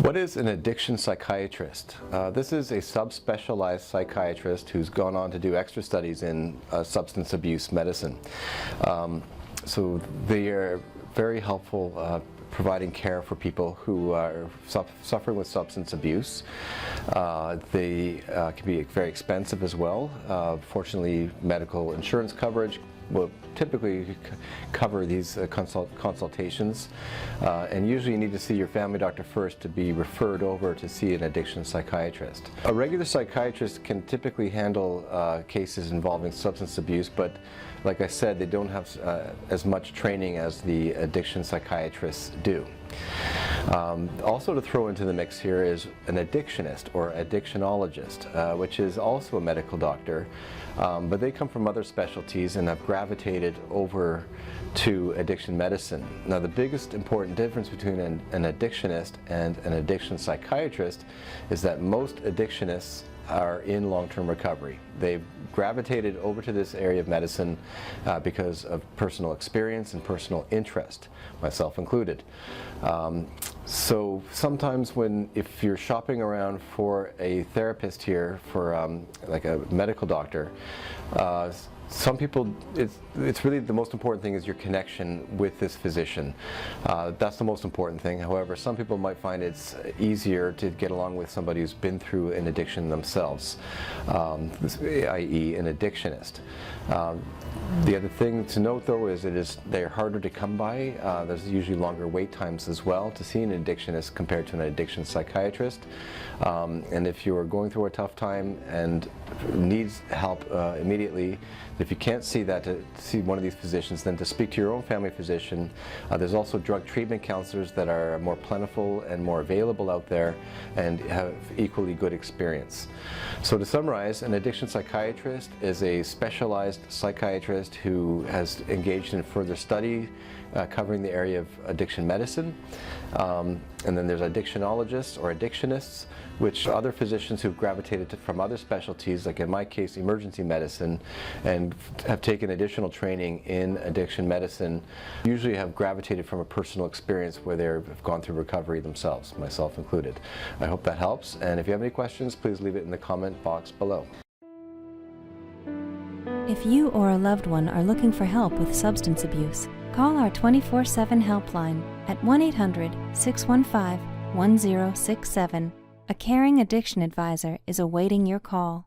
What is an addiction psychiatrist? This is a subspecialized psychiatrist who's gone on to do extra studies in substance abuse medicine. So they are very helpful providing care for people who are suffering with substance abuse. They can be very expensive as well. Fortunately, medical insurance coverage will typically cover these consultations, and usually you need to see your family doctor first to be referred over to see an addiction psychiatrist. A regular psychiatrist can typically handle cases involving substance abuse, but like I said, they don't have as much training as the addiction psychiatrists do. Also to throw into the mix here is an addictionist or addictionologist, which is also a medical doctor, but they come from other specialties and have gravitated over to addiction medicine. Now, the biggest important difference between an addictionist and an addiction psychiatrist is that most addictionists are in long-term recovery. They've gravitated over to this area of medicine because of personal experience and personal interest, myself included. So sometimes if you're shopping around for a therapist here, for like a medical doctor, some people, it's really the most important thing is your connection with this physician. That's the most important thing. However, some people might find it's easier to get along with somebody who's been through an addiction themselves, i.e. an addictionist. The other thing to note though is they're harder to come by. There's usually longer wait times as well to see an addictionist compared to an addiction psychiatrist. And if you are going through a tough time and needs help immediately, if you can't see that, to see one of these physicians, then to speak to your own family physician. There's also drug treatment counselors that are more plentiful and more available out there and have equally good experience. So to summarize, an addiction psychiatrist is a specialized psychiatrist who has engaged in further study covering the area of addiction medicine. And then there's addictionologists or addictionists, which are other physicians who've gravitated from other specialties, like in my case, emergency medicine, and have taken additional training in addiction medicine, usually have gravitated from a personal experience where they've gone through recovery themselves, myself included. I hope that helps, and if you have any questions, please leave it in the comment box below. If you or a loved one are looking for help with substance abuse, call our 24/7 helpline at 1-800-615-1067. A caring addiction advisor is awaiting your call.